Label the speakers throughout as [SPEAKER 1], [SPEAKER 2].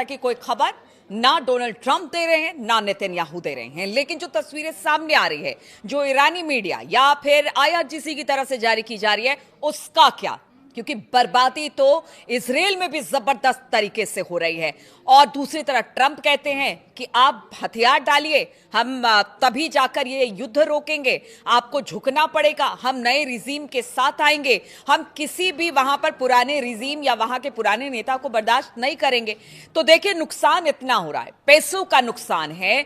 [SPEAKER 1] की कोई खबर ना डोनाल्ड ट्रंप दे रहे हैं ना नेतन्याहू दे रहे हैं। लेकिन जो तस्वीरें सामने आ रही है, जो ईरानी मीडिया या फिर आईआरजीसी की तरफ से जारी की जा रही है, उसका क्या? क्योंकि बर्बादी तो इजराइल में भी जबरदस्त तरीके से हो रही है और दूसरी तरफ ट्रंप कहते हैं कि आप हथियार डालिए, हम तभी जाकर ये युद्ध रोकेंगे, आपको झुकना पड़ेगा, हम नए रिजीम के साथ आएंगे, हम किसी भी वहां पर पुराने रिजीम या वहां के पुराने नेता को बर्दाश्त नहीं करेंगे। तो देखिए, नुकसान इतना हो रहा है, पैसों का नुकसान है।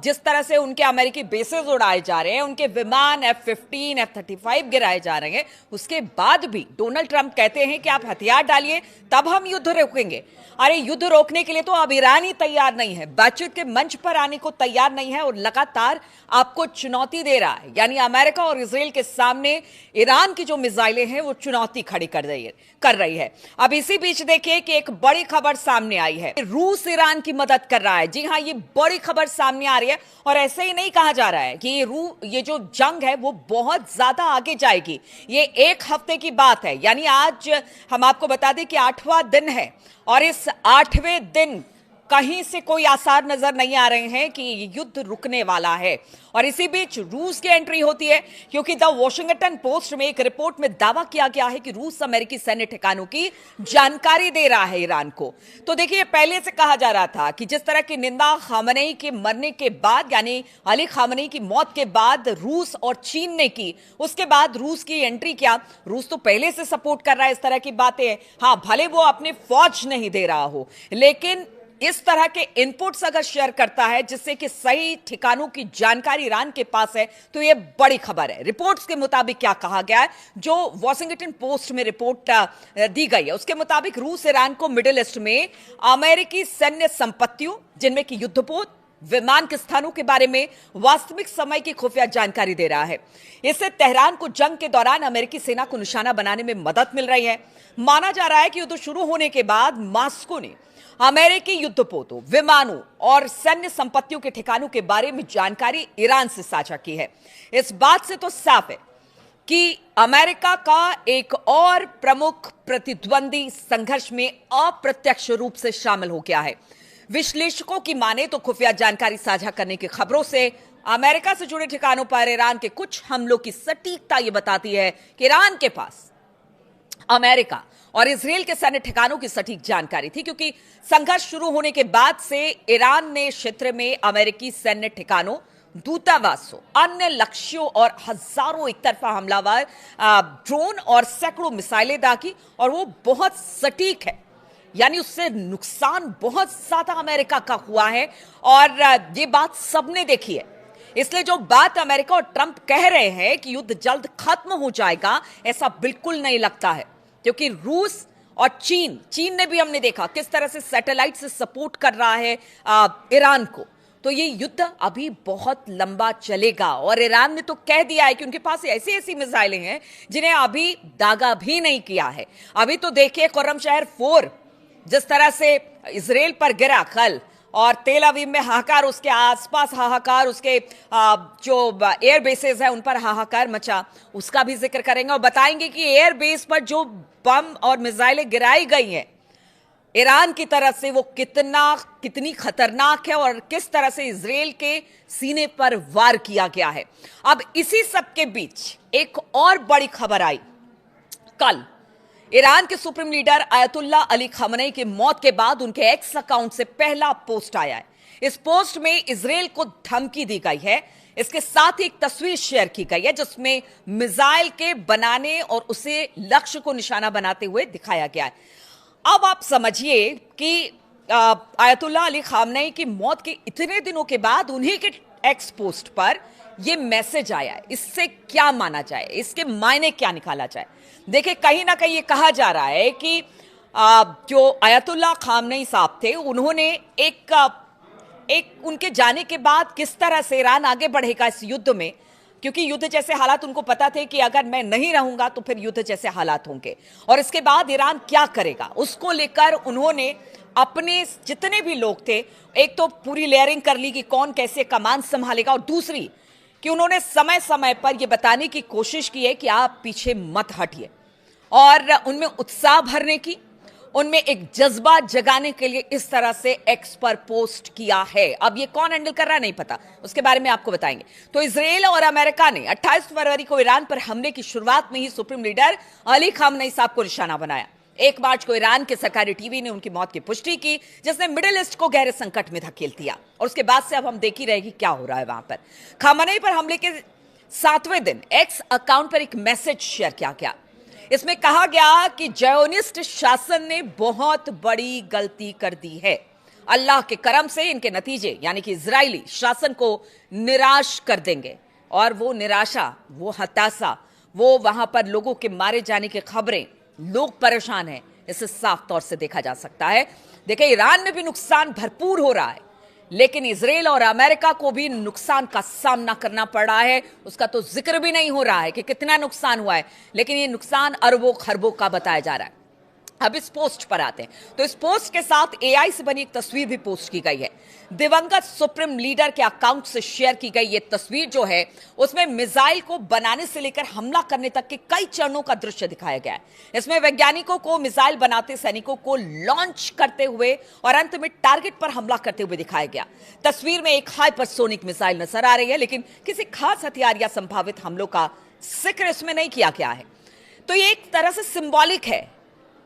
[SPEAKER 1] जिस तरह से उनके अमेरिकी बेसेस उड़ाए जा रहे हैं, उनके विमान F-15 F-35 गिराए जा रहे हैं, उसके बाद भी डोनाल्ड ट्रंप कहते हैं कि आप हथियार डालिए तब हम युद्ध रोकेंगे। अरे युद्ध रोकने के लिए तो अब ईरान ही तैयार नहीं है, बातचीत के मंच पर आने को तैयार नहीं है और लगातार आपको चुनौती दे रहा है। यानी अमेरिका और इजराइल के सामने ईरान की जो मिसाइलें हैं वो चुनौती खड़ी कर रही है। अब इसी बीच देखिए कि एक बड़ी खबर सामने आई है, रूस ईरान की मदद कर रहा है। जी हां, ये बड़ी खबर सामने आ रही है और ऐसे ही नहीं कहा जा रहा है कि ये जो जंग है वो बहुत ज्यादा आगे जाएगी। ये एक हफ्ते की बात है, यानी आज हम आपको बता दें कि 8वां दिन है और इस 8वें दिन कहीं से कोई आसार नजर नहीं आ रहे हैं कि ये युद्ध रुकने वाला है। और इसी बीच रूस की एंट्री होती है, क्योंकि द वॉशिंगटन पोस्ट में एक रिपोर्ट में दावा किया गया है कि रूस अमेरिकी सैन्य ठिकानों की जानकारी दे रहा है ईरान को। तो देखिए, पहले से कहा जा रहा था कि जिस तरह की निंदा खामेनी के मरने के बाद, यानी अली खामेनी की मौत के बाद रूस और चीन ने की, उसके बाद रूस की एंट्री किया। रूस तो पहले से सपोर्ट कर रहा है इस तरह की बातें। हाँ, भले वो अपने फौज नहीं दे रहा हो, लेकिन इस तरह के इनपुट्स अगर शेयर करता है जिससे कि सही ठिकानों की जानकारी ईरान के पास है, तो यह बड़ी खबर है। रिपोर्ट्स के मुताबिक क्या कहा गया है, जो वॉशिंगटन पोस्ट में रिपोर्ट दी गई है, उसके मुताबिक रूस ईरान को मिडिल ईस्ट में अमेरिकी सैन्य संपत्तियों, जिनमें कि युद्धपोत, विमान के स्थानों के बारे में वास्तविक समय की खुफिया जानकारी दे रहा है। इससे तेहरान को जंग के दौरान अमेरिकी सेना को निशाना बनाने में मदद मिल रही है। माना जा रहा है कि युद्ध शुरू होने के बाद मॉस्को ने अमेरिकी युद्धपोतों, विमानों और सैन्य संपत्तियों के ठिकानों के बारे में जानकारी ईरान से साझा की है। इस बात से तो साफ है कि अमेरिका का एक और प्रमुख प्रतिद्वंदी संघर्ष में अप्रत्यक्ष रूप से शामिल हो गया है। विश्लेषकों की माने तो खुफिया जानकारी साझा करने की खबरों से अमेरिका से जुड़े ठिकानों पर ईरान के कुछ हमलों की सटीकता यह बताती है कि ईरान के पास अमेरिका और इजराइल के सैन्य ठिकानों की सटीक जानकारी थी, क्योंकि संघर्ष शुरू होने के बाद से ईरान ने क्षेत्र में अमेरिकी सैन्य ठिकानों, दूतावासों, अन्य लक्ष्यों और हजारों एक तरफा हमलावर ड्रोन और सैकड़ों मिसाइलें दागी, और वो बहुत सटीक है। यानी उससे नुकसान बहुत ज्यादा अमेरिका का हुआ है और ये बात सबने देखी है। इसलिए जो बात अमेरिका और ट्रंप कह रहे हैं कि युद्ध जल्द खत्म हो जाएगा, ऐसा बिल्कुल नहीं लगता है, क्योंकि रूस और चीन ने भी, हमने देखा किस तरह से सैटेलाइट से सपोर्ट कर रहा है ईरान को। तो ये युद्ध अभी बहुत लंबा चलेगा और ईरान ने तो कह दिया है कि उनके पास ऐसी ऐसी मिसाइलें हैं जिन्हें अभी दागा भी नहीं किया है। अभी तो देखिए, खुर्रमशहर 4 जिस तरह से इजराइल पर गिरा कल, और तेल अवीव में हाहाकार, उसके आसपास हाहाकार, उसके जो एयर बेसेस है उन पर हाहाकार मचा, उसका भी जिक्र करेंगे और बताएंगे कि एयर बेस पर जो बम और मिसाइलें गिराई गई हैं ईरान की तरफ से, वो कितनी खतरनाक है और किस तरह से इजराइल के सीने पर वार किया गया है। अब इसी सब के बीच एक और बड़ी खबर आई। कल ईरान के supreme leader ayatollah Ali Khamenei की मौत के बाद उनके एक्स अकाउंट से पहला पोस्ट आया है। इस पोस्ट में इजराइल को धमकी दी गई है। इसके साथ ही एक तस्वीर शेयर की गई है जिसमें मिसाइल के बनाने और उसे लक्ष्य को निशाना बनाते हुए दिखाया गया है। अब आप समझिए कि आयतुल्ला अली खामेनी की मौत के इतने दिनों के बाद उन्हीं के एक्स पोस्ट पर यह मैसेज आया है। इससे क्या माना जाए, इसके मायने क्या निकाला जाए? देखिए, कहीं ना कहीं ये कहा जा रहा है कि जो आयतुल्ला खामेनी साहब थे, उन्होंने एक उनके जाने के बाद किस तरह से ईरान आगे बढ़ेगा इस युद्ध में, क्योंकि युद्ध जैसे हालात उनको पता थे कि अगर मैं नहीं रहूंगा तो फिर युद्ध जैसे हालात होंगे, और इसके बाद ईरान क्या करेगा उसको लेकर उन्होंने अपने जितने भी लोग थे, एक तो पूरी लेयरिंग कर ली कि कौन कैसे कमान संभालेगा, और दूसरी कि उन्होंने समय समय पर यह बताने की कोशिश की है कि आप पीछे मत हटिए, और उनमें उत्साह भरने की, उनमें एक जज्बा जगाने के लिए इस तरह से एक्स पर पोस्ट किया है। अब ये कौन हैंडल कर रहा है नहीं पता, उसके बारे में आपको बताएंगे। तो इजराइल और अमेरिका ने 28 फरवरी को ईरान पर हमले की शुरुआत में ही सुप्रीम लीडर अली खामनेई साहब को निशाना बनाया। 1 मार्च को ईरान के सरकारी टीवी ने उनकी मौत की पुष्टि की, जिसने मिडिल ईस्ट को गहरे संकट में धकेल दिया। और उसके बाद से अब हम देख ही रहे कि क्या हो रहा है वहां पर। खामनेई पर हमले के 7वें दिन एक्स अकाउंट पर एक मैसेज शेयर किया गया। इसमें कहा गया कि ज़ायोनिस्ट शासन ने बहुत बड़ी गलती कर दी है। अल्लाह के करम से इनके नतीजे यानी कि इजरायली शासन को निराश कर देंगे। और वो निराशा, वो हताशा, वो वहां पर लोगों के मारे जाने की खबरें, लोग परेशान हैं, इसे साफ तौर से देखा जा सकता है। देखिए, ईरान में भी नुकसान भरपूर हो रहा है, लेकिन इजराइल और अमेरिका को भी नुकसान का सामना करना पड़ रहा है। उसका तो जिक्र भी नहीं हो रहा है कि कितना नुकसान हुआ है, लेकिन ये नुकसान अरबों खरबों का बताया जा रहा है। अब इस पोस्ट पर आते हैं। तो इस पोस्ट के साथ एआई से बनी एक तस्वीर भी पोस्ट की गई है। दिवंगत सुप्रीम लीडर के अकाउंट से शेयर की गई ये तस्वीर जो है, उसमें मिसाइल को बनाने से लेकर हमला करने तक के कई चरणों का दृश्य दिखाया गया है। इसमें वैज्ञानिकों को मिसाइल बनाते, सैनिकों को लॉन्च करते हुए और अंत में टारगेट पर हमला करते हुए दिखाया गया। तस्वीर में एक हाइपरसोनिक मिसाइल नजर आ रही है, लेकिन किसी खास हथियार या संभावित हमलों का जिक्र इसमें नहीं किया गया है। तो ये एक तरह से सिंबॉलिक है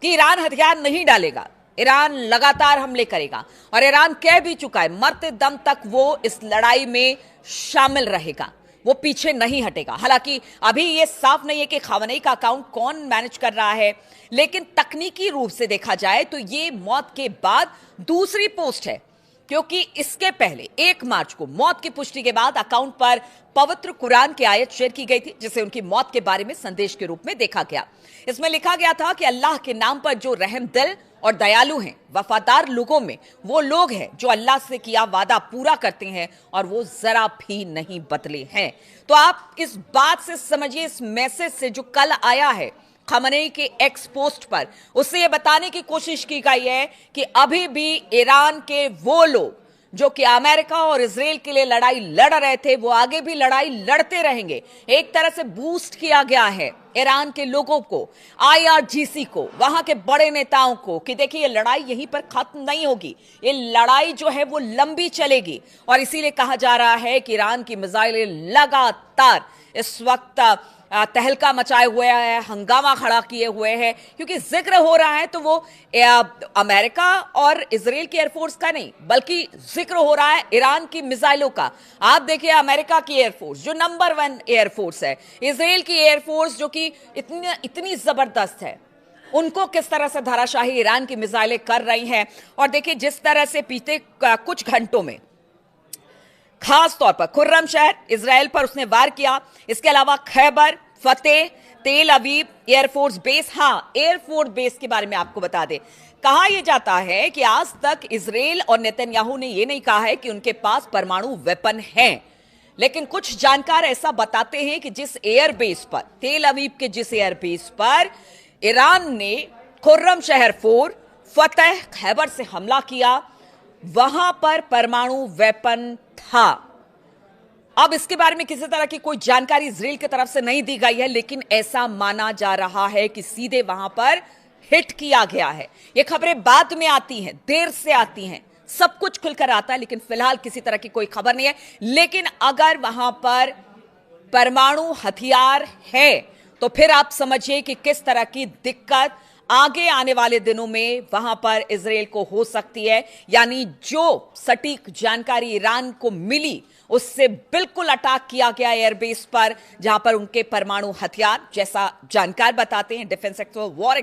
[SPEAKER 1] कि ईरान हथियार नहीं डालेगा, ईरान लगातार हमले करेगा और ईरान कह भी चुका है मरते दम तक वो इस लड़ाई में शामिल रहेगा, वो पीछे नहीं हटेगा। हालांकि अभी ये साफ नहीं है कि खामनेई का अकाउंट कौन मैनेज कर रहा है, लेकिन तकनीकी रूप से देखा जाए तो ये मौत के बाद दूसरी पोस्ट है, क्योंकि इसके पहले 1 मार्च को मौत की पुष्टि के बाद अकाउंट पर पवित्र कुरान की आयत शेयर की गई थी, जिसे उनकी मौत के बारे में संदेश के रूप में देखा गया। इसमें लिखा गया था कि अल्लाह के नाम पर जो रहम दिल और दयालु हैं, वफादार लोगों में वो लोग हैं जो अल्लाह से किया वादा पूरा करते हैं और वो जरा भी नहीं बदले हैं। तो आप इस बात से समझिए, इस मैसेज से जो कल आया है खामनेई के एक्स पोस्ट पर, उससे यह बताने की कोशिश की गई है कि अभी भी ईरान के वो लोग जो कि अमेरिका और इजराइल के लिए लड़ाई लड़ रहे थे, वो आगे भी लड़ाई लड़ते रहेंगे। एक तरह से बूस्ट किया गया है ईरान के लोगों को, आईआरजीसी को, वहां के बड़े नेताओं को कि देखिए ये लड़ाई यहीं पर खत्म नहीं होगी, ये लड़ाई जो है वो लंबी चलेगी। और इसीलिए कहा जा रहा है कि ईरान की मिसाइलें लगातार इस वक्त तहलका मचाए हुए हैं, हंगामा खड़ा किए हुए हैं, क्योंकि जिक्र हो रहा है तो वो अमेरिका और इजराइल की एयरफोर्स का नहीं, बल्कि जिक्र हो रहा है ईरान की मिसाइलों का। आप देखिए, अमेरिका की एयरफोर्स जो नंबर 1 एयरफोर्स है, इजराइल की एयरफोर्स जो कि इतनी जबरदस्त है, उनको किस तरह से धराशाही ईरान की मिसाइलें कर रही हैं। और देखिए, जिस तरह से बीते कुछ घंटों में खास तौर पर खुर्रम शहर इजराइल पर उसने वार किया, इसके अलावा खैबर, फतेह, तेल अवीव एयरफोर्स बेस। हाँ, एयरफोर्स बेस के बारे में आपको बता दें, कहा यह जाता है कि आज तक इजराइल और नेतन्याहू ने यह नहीं कहा है कि उनके पास परमाणु वेपन हैं, लेकिन कुछ जानकार ऐसा बताते हैं कि जिस एयरबेस पर, तेल अवीव के जिस एयरबेस पर ईरान ने खुर्रम शहर 4, फतेह, खैबर से हमला किया, वहां पर परमाणु वेपन था। अब इसके बारे में किसी तरह की कोई जानकारी इजराइल की तरफ से नहीं दी गई है, लेकिन ऐसा माना जा रहा है कि सीधे वहां पर हिट किया गया है। ये खबरें बाद में आती हैं, देर से आती हैं, सब कुछ खुलकर आता है, लेकिन फिलहाल किसी तरह की कोई खबर नहीं है। लेकिन अगर वहां पर परमाणु हथियार है तो फिर आप समझिए कि किस तरह की दिक्कत आगे आने वाले दिनों में वहां पर इजराइल को हो सकती है। यानी जो सटीक जानकारी ईरान को मिली, उससे बिल्कुल अटैक किया गया एयरबेस पर, जहां पर उनके परमाणु हथियार, जैसा जानकार बताते हैं, डिफेंस एक्सपर्ट, वॉर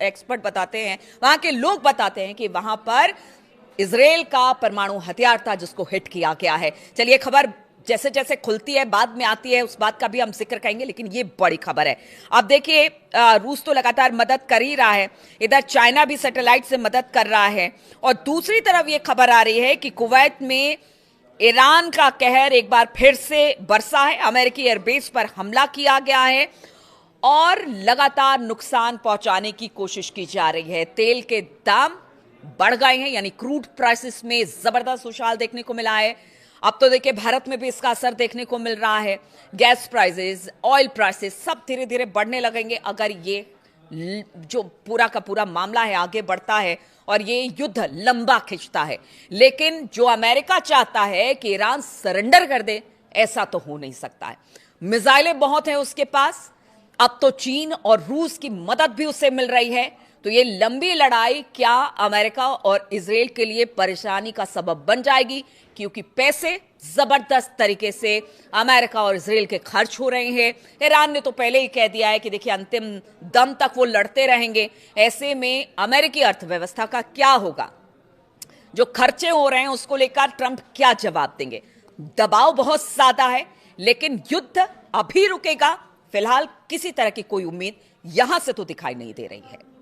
[SPEAKER 1] एक्सपर्ट बताते हैं, वहां के लोग बताते हैं कि वहां पर इजराइल का परमाणु हथियार था जिसको हिट किया गया है। चलिए, खबर जैसे जैसे खुलती है बाद में आती है, उस बात का भी हम जिक्र करेंगे, लेकिन ये बड़ी खबर है। आप देखिए, रूस तो लगातार मदद कर ही रहा है, इधर चाइना भी सैटेलाइट से मदद कर रहा है, और दूसरी तरफ ये खबर आ रही है कि कुवैत में ईरान का कहर एक बार फिर से बरसा है, अमेरिकी एयरबेस पर हमला किया गया है और लगातार नुकसान पहुंचाने की कोशिश की जा रही है। तेल के दाम बढ़ गए हैं, यानी क्रूड प्राइसेस में जबरदस्त उछाल देखने को मिला है। अब तो देखिए, भारत में भी इसका असर देखने को मिल रहा है। गैस प्राइसेस, ऑयल प्राइसेस सब धीरे धीरे बढ़ने लगेंगे अगर ये जो पूरा का पूरा मामला है आगे बढ़ता है और ये युद्ध लंबा खिंचता है। लेकिन जो अमेरिका चाहता है कि ईरान सरेंडर कर दे, ऐसा तो हो नहीं सकता है। मिसाइलें बहुत हैं उसके पास, अब तो चीन और रूस की मदद भी उसे मिल रही है। तो ये लंबी लड़ाई क्या अमेरिका और इजराइल के लिए परेशानी का सबब बन जाएगी, क्योंकि पैसे जबरदस्त तरीके से अमेरिका और इजराइल के खर्च हो रहे हैं। ईरान ने तो पहले ही कह दिया है कि देखिए अंतिम दम तक वो लड़ते रहेंगे। ऐसे में अमेरिकी अर्थव्यवस्था का क्या होगा, जो खर्चे हो रहे हैं उसको लेकर ट्रंप क्या जवाब देंगे। दबाव बहुत ज्यादा है, लेकिन युद्ध अभी रुकेगा, फिलहाल किसी तरह की कोई उम्मीद यहां से तो दिखाई नहीं दे रही है।